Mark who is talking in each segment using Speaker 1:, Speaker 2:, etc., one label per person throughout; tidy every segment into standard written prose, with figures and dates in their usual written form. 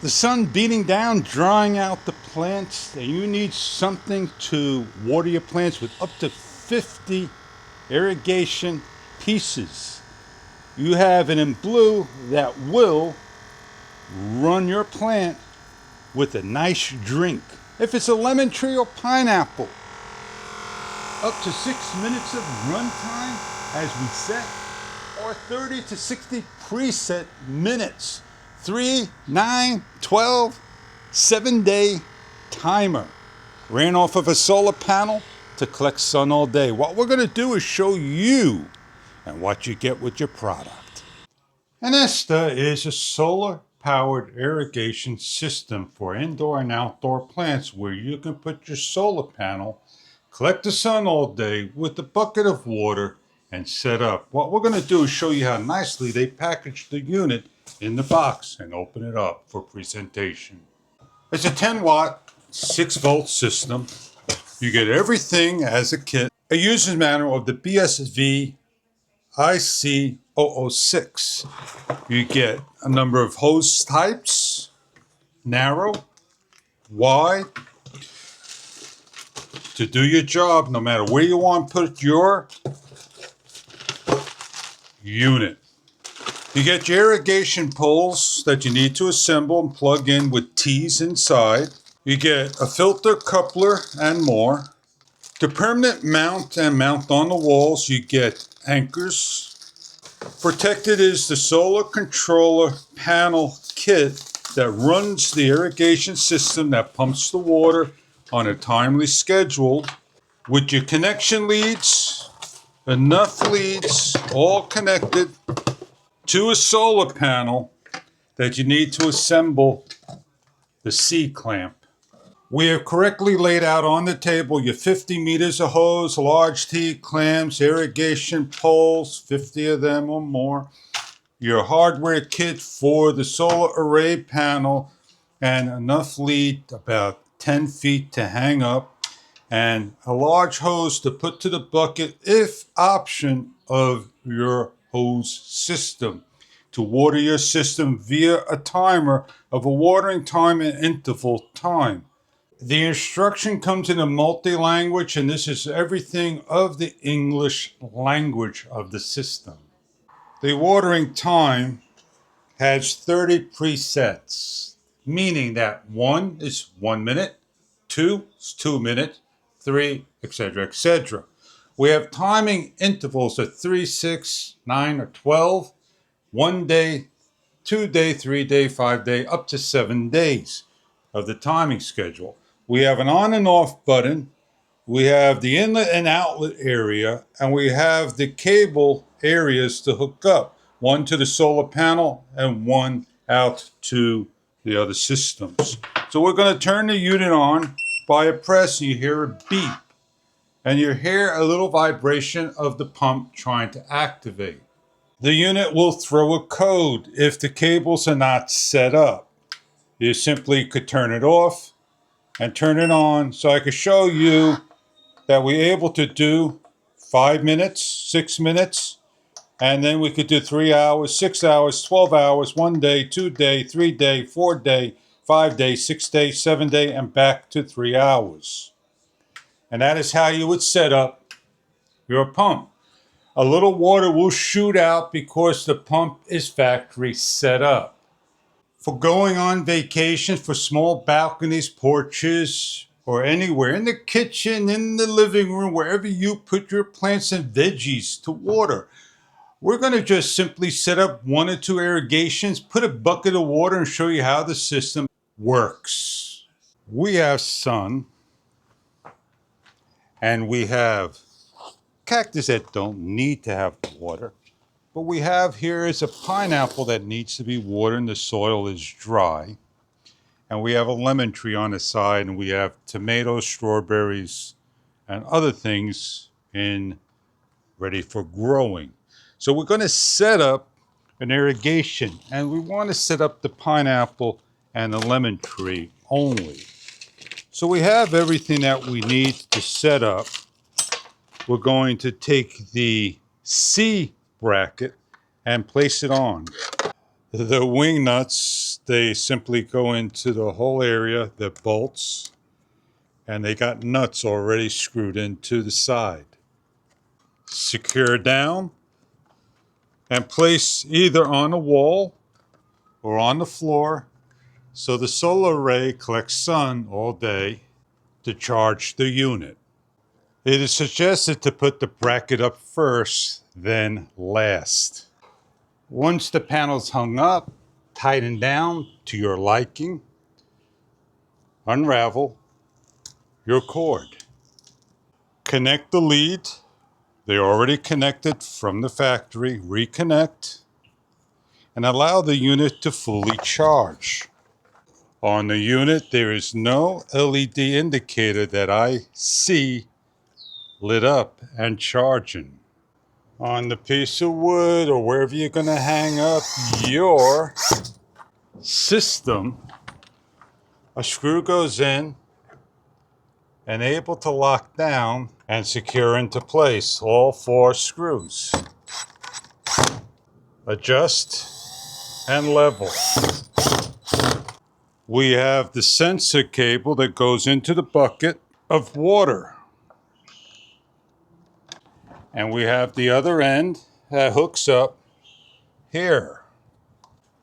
Speaker 1: The sun beating down, drying out the plants, and you need something to water your plants with up to 50 irrigation pieces. You have it in blue that will run your plant with a nice drink. If it's a lemon tree or pineapple, up to 6 minutes of run time as we set, or 30 to 60 preset minutes. 3, 9, 12, 7-day timer. Ran off of a solar panel to collect sun all day. What we're going to do is show you and what you get with your product. An Esta is a solar powered irrigation system for indoor and outdoor plants where you can put your solar panel, collect the sun all day with a bucket of water, and set up. What we're going to do is show you how nicely they package the unit in the box and open it up for presentation. It's a 10-watt, 6-volt system. You get everything as a kit. A user's manual of the BSV IC006. You get a number of hose types, narrow, wide, to do your job no matter where you want to put your unit. You get your irrigation poles that you need to assemble and plug in with T's inside. You get a filter coupler and more. To permanent mount and mount on the walls, you get anchors. Protected is the solar controller panel kit that runs the irrigation system that pumps the water on a timely schedule. With your connection leads, enough leads all connected to a solar panel that you need to assemble the C-clamp. We have correctly laid out on the table your 50 meters of hose, large T-clamps, irrigation poles, 50 of them or more, your hardware kit for the solar array panel, and enough lead, about 10 feet to hang up, and a large hose to put to the bucket if option of your hose system to water your system via a timer of a watering time and interval time. The instruction comes in a multi-language, and this is everything of the English language of the system. The watering time has 30 presets, meaning that 1 is 1 minute, 2 is 2 minutes, 3, etc., etc. We have timing intervals of 3, 6, 9, or 12, 1 day, 2 day, 3 day, 5 day, up to 7 days of the timing schedule. We have an on and off button. We have the inlet and outlet area, and we have the cable areas to hook up, one to the solar panel and one out to the other systems. So we're going to turn the unit on by a press, and you hear a beep, and you hear a little vibration of the pump trying to activate. The unit will throw a code if the cables are not set up. You simply could turn it off and turn it on. So I could show you that we're able to do 5 minutes, 6 minutes, and then we could do 3 hours, 6 hours, 12 hours, 1 day, 2 day, 3 day, 4 day, 5 day, 6 day, 7 day, and back to 3 hours. And that is how you would set up your pump. A little water will shoot out because the pump is factory set up. For going on vacation, for small balconies, porches, or anywhere, in the kitchen, in the living room, wherever you put your plants and veggies to water, we're going to just simply set up 1 or 2 irrigations, put a bucket of water, and show you how the system works. We have sun, and we have cactus that don't need to have water. What we have here is a pineapple that needs to be watered and the soil is dry. And we have a lemon tree on the side, and we have tomatoes, strawberries, and other things ready for growing. So we're going to set up an irrigation, and we want to set up the pineapple and the lemon tree only. So we have everything that we need to set up. We're going to take the C bracket and place it on. The wing nuts, they simply go into the whole area, the bolts, and they got nuts already screwed into the side. Secure down and place either on the wall or on the floor so the solar array collects sun all day to charge the unit. It is suggested to put the bracket up first, then last. Once the panel's hung up, tighten down to your liking, unravel your cord. Connect the lead. They're already connected from the factory. Reconnect and allow the unit to fully charge. On the unit, there is no LED indicator that I see lit up and charging. On the piece of wood or wherever you're going to hang up your system, a screw goes in and able to lock down and secure into place all 4 screws. Adjust and level. We have the sensor cable that goes into the bucket of water. And we have the other end that hooks up here.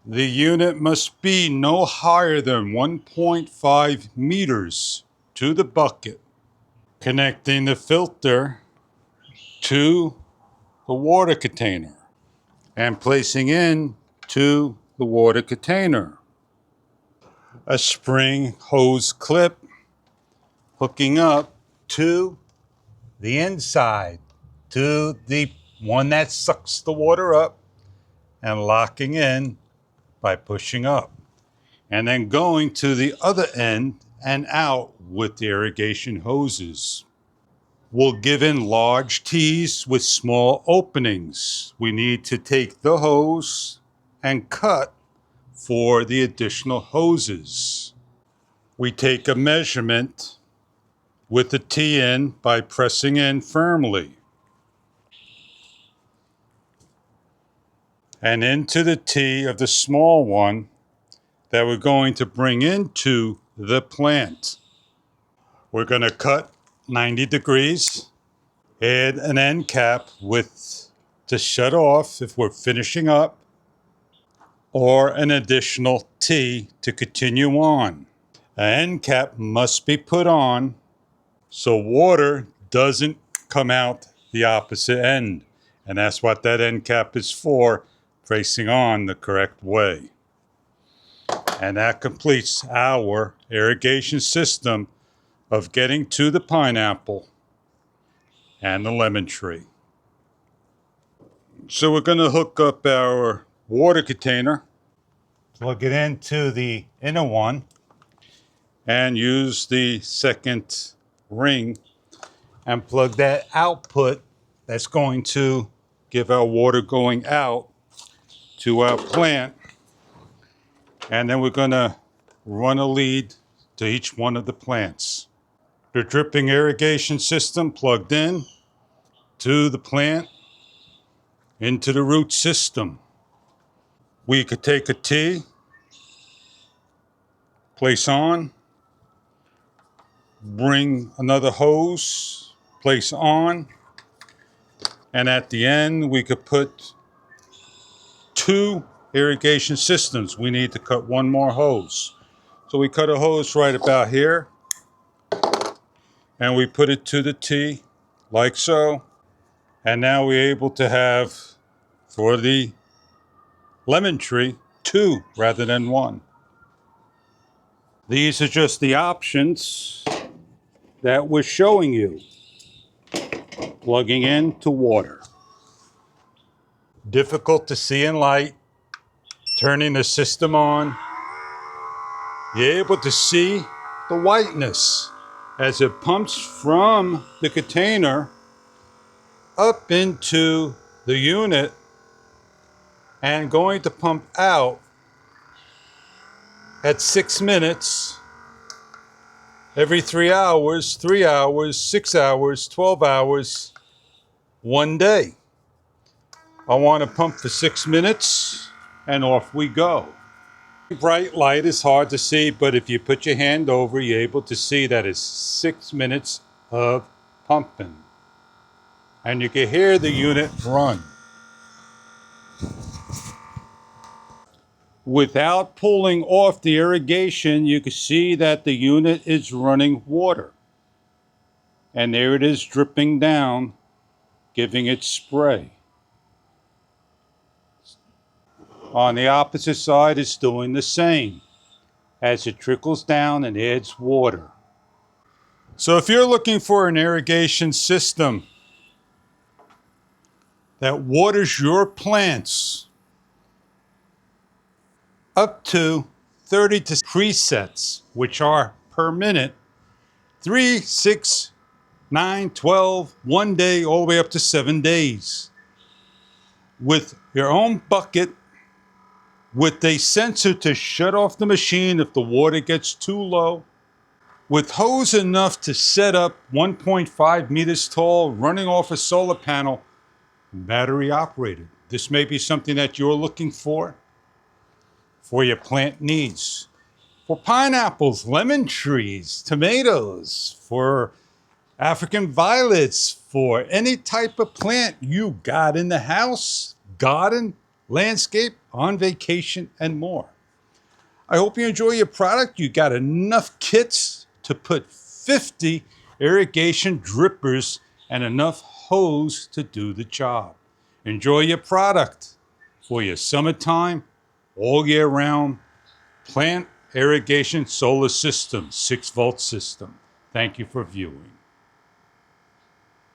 Speaker 1: The unit must be no higher than 1.5 meters to the bucket. Connecting the filter to the water container and placing in to the water container. A spring hose clip hooking up to the inside, to the one that sucks the water up and locking in by pushing up. And then going to the other end and out with the irrigation hoses. We'll give in large T's with small openings. We need to take the hose and cut for the additional hoses. We take a measurement with the T in by pressing in firmly. And into the T of the small one that we're going to bring into the plant. We're going to cut 90 degrees, add an end cap with to shut off if we're finishing up, or an additional T to continue on. An end cap must be put on so water doesn't come out the opposite end. And that's what that end cap is for, facing on the correct way. And that completes our irrigation system of getting to the pineapple and the lemon tree. So we're going to hook up our water container, plug it into the inner one, and use the second ring and plug that output that's going to give our water going out to our plant. And then we're going to run a lead to each one of the plants. The dripping irrigation system plugged in to the plant, into the root system. We could take a T, place on, bring another hose, place on, and at the end we could put 2 irrigation systems. We need to cut 1 more hose. So we cut a hose right about here, and we put it to the T, like so. And now we're able to have, for the lemon tree, 2 rather than 1. These are just the options that we're showing you. Plugging into water. Difficult to see in light. Turning the system on. You're able to see the whiteness as it pumps from the container up into the unit and going to pump out at 6 minutes every 3 hours, 3 hours, 6 hours, 12 hours, 1 day. I want to pump for 6 minutes and off we go. Bright light is hard to see, but if you put your hand over, you're able to see that it's 6 minutes of pumping. And you can hear the unit run. Without pulling off the irrigation, you can see that the unit is running water. And there it is dripping down, giving it spray. On the opposite side, it's doing the same as it trickles down and adds water. So if you're looking for an irrigation system that waters your plants up to 30 to presets, which are per minute, 3, 6, 9, 12, 1 day, all the way up to 7 days. With your own bucket, with a sensor to shut off the machine if the water gets too low, with hose enough to set up 1.5 meters tall, running off a solar panel, battery operated. This may be something that you're looking for your plant needs. For pineapples, lemon trees, tomatoes, for African violets, for any type of plant you got in the house, garden, landscape, on vacation, and more. I hope you enjoy your product. You got enough kits to put 50 irrigation drippers and enough hose to do the job. Enjoy your product for your summertime, all year round, plant irrigation solar system, 6-volt system. Thank you for viewing.